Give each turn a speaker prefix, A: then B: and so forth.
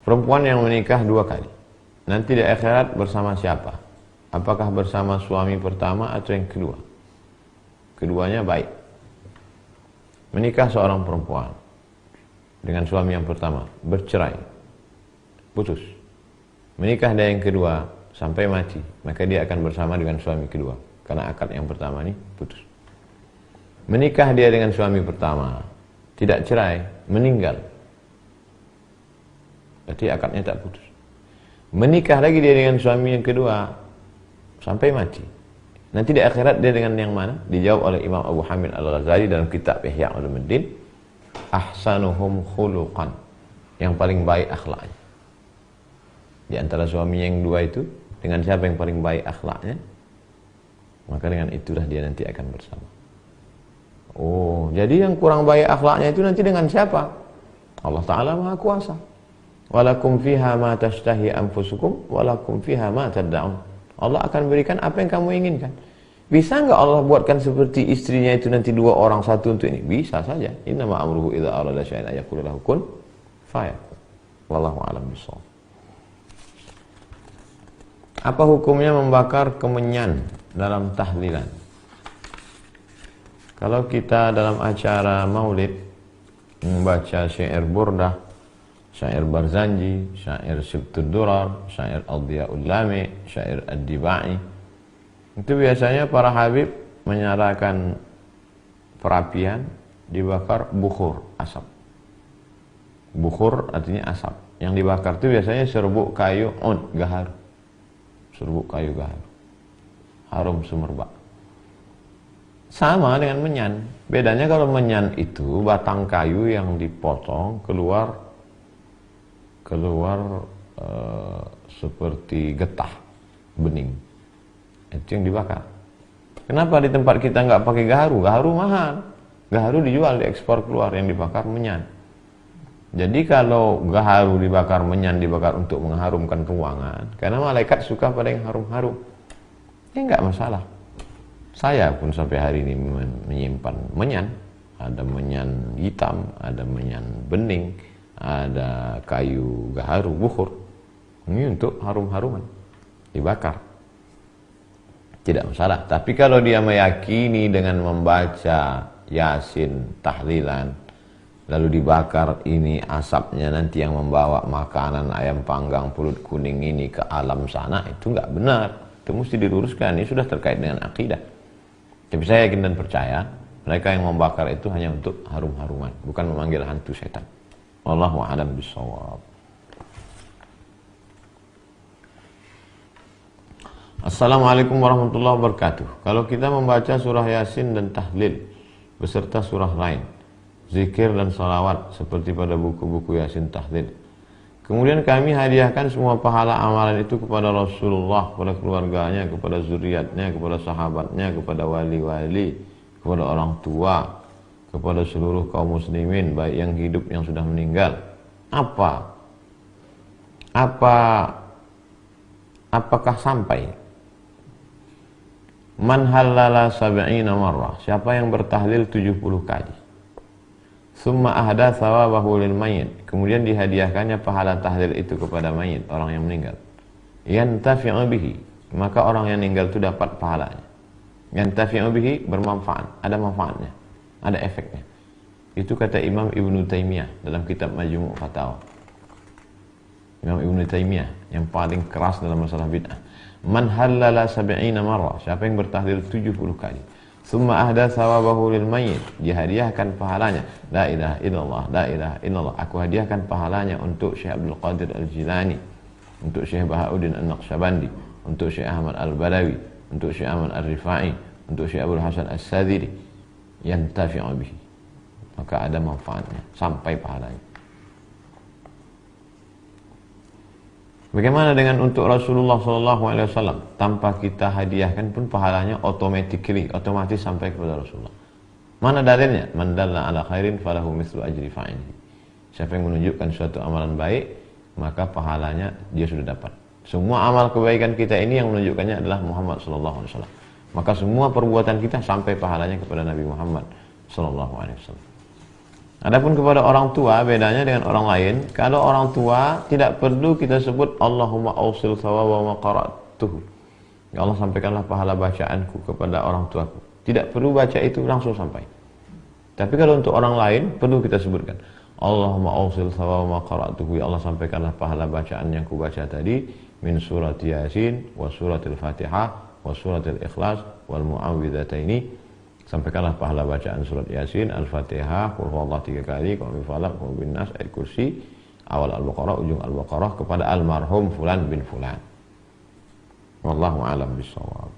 A: Perempuan yang menikah 2 kali, nanti di akhirat bersama siapa? Apakah bersama suami pertama atau yang kedua? Keduanya baik. Menikah seorang perempuan dengan suami yang pertama, bercerai, putus. Menikah dengan yang kedua sampai mati, maka dia akan bersama dengan suami kedua, karena akad yang pertama ini putus. Menikah dia dengan suami pertama, tidak cerai, meninggal, berarti akadnya tak putus. Menikah lagi dia dengan suami yang kedua sampai mati, nanti di akhirat dia dengan yang mana? Dijawab oleh Imam Abu Hamid Al-Ghazali dalam kitab Ihya Ulumuddin, ahsanuhum khuluqan, yang paling baik akhlaknya. Di antara suami yang dua itu, dengan siapa yang paling baik akhlaknya, maka dengan itulah dia nanti akan bersama. Oh, jadi yang kurang baik akhlaknya itu nanti dengan siapa? Allah Ta'ala Maha Kuasa. Walakum fiha ma tashtahi anfusukum walakum fiha ma tad'un. Allah akan berikan apa yang kamu inginkan. Bisa enggak Allah buatkan seperti istrinya itu nanti 2 orang, 1 untuk ini? Bisa saja. Innama amruhu idza arada syai'an ayaqula lahu kun fayakun. Wallahu a'lam bishawab. Apa hukumnya membakar kemenyan dalam tahlilan? Kalau kita dalam acara maulid membaca syair burdah, syair Barzanji, syair Sibtud Durar, syair Al-Diya'ul Lami, syair Ad-Dibai, itu biasanya para habib menyalakan perapian, dibakar bukhur, asap. Bukhur artinya asap. Yang dibakar itu biasanya serbuk kayu gaharu. Serbuk kayu gaharu, harum sumerbak. Sama dengan menyan. Bedanya kalau menyan itu batang kayu yang dipotong keluar seperti getah bening, itu yang dibakar. Kenapa di tempat kita nggak pakai gaharu? Gaharu mahal. Gaharu dijual, diekspor keluar, yang dibakar menyan. Jadi kalau gaharu dibakar, menyan dibakar untuk mengharumkan ruangan, karena malaikat suka pada yang harum-harum, ya nggak masalah. Saya pun sampai hari ini menyimpan menyan. Ada menyan hitam, ada menyan bening, ada kayu gaharu, bukhur. Ini untuk harum-haruman, dibakar, tidak masalah. Tapi kalau dia meyakini dengan membaca Yasin, tahlilan, lalu dibakar, ini asapnya nanti yang membawa makanan ayam panggang pulut kuning ini ke alam sana, itu nggak benar. Itu mesti diluruskan. Ini sudah terkait dengan akidah. Tapi saya yakin dan percaya mereka yang membakar itu hanya untuk harum-haruman, bukan memanggil hantu setan. Wallahu a'lam bishawab. Assalamualaikum warahmatullahi wabarakatuh. Kalau kita membaca surah Yasin dan tahlil beserta surah lain, zikir dan salawat seperti pada buku-buku Yasin tahlil, kemudian kami hadiahkan semua pahala amalan itu kepada Rasulullah, kepada keluarganya, kepada zuriatnya, kepada sahabatnya, kepada wali-wali, kepada orang tua, kepada seluruh kaum muslimin, baik yang hidup yang sudah meninggal. Apakah sampai? Man halala sab'ina marrah, siapa yang bertahlil 70 kali, summa ahda thawabahu lil mayyit, kemudian dihadiahkannya pahala tahlil itu kepada mayit, orang yang meninggal, yantafi'u bihi, maka orang yang meninggal itu dapat pahalanya. Yantafi'u bihi, bermanfaat, ada manfaatnya, ada efeknya. Itu kata Imam Ibnu Taimiyah dalam kitab Majmu' Fatawa. Imam Ibnu Taimiyah yang paling keras dalam masalah bid'ah. Man halala sab'ina marrah, siapa yang bertahlil 70 kali, summa ahda thawabahu lil mayyit, dihadiahkan pahalanya. La ilaha illallah, la ilaha illallah, aku hadiahkan pahalanya untuk Syekh Abdul Qadir Al-Jilani, untuk Syekh Bahauddin An-Naqsyabandi, untuk Syekh Ahmad Al-Badawi, untuk Syekh Ahmad Al-Rifai, untuk Syekh Abdul Hasan As-Sadiri, yantafi'u bihi, maka ada manfaatnya sampai pahalanya. Bagaimana dengan untuk Rasulullah SAW? Tanpa kita hadiahkan pun pahalanya otomatis sampai kepada Rasulullah. Mana dalilnya? Man dalla ala khairin falahu mithlu ajri fa'ilihi. Siapa yang menunjukkan suatu amalan baik, maka pahalanya dia sudah dapat. Semua amal kebaikan kita ini yang menunjukkannya adalah Muhammad SAW. Maka semua perbuatan kita sampai pahalanya kepada Nabi Muhammad SAW. Adapun kepada orang tua, bedanya dengan orang lain. Kalau orang tua tidak perlu kita sebut Allahumma ausil thawaba ma qara'tuhu. Ya Allah, sampaikanlah pahala bacaanku kepada orang tuaku. Tidak perlu baca itu langsung sampai. Tapi kalau untuk orang lain perlu kita sebutkan Allahumma ausil thawaba ma qara'tuhu. Ya Allah, sampaikanlah pahala bacaan yang ku baca tadi min surat Yasin wa suratil Fatihah wa suratil Ikhlas wal muawwidhataini. Sampaikanlah pahala bacaan surat Yasin, Al-Fatihah, Qul huwallahu 3 kali, Qul falaq, Qul bin nas, ayat kursi, awal Al-Baqarah, ujung Al-Baqarah kepada almarhum fulan bin fulan. Wallahu a'lam bishawab.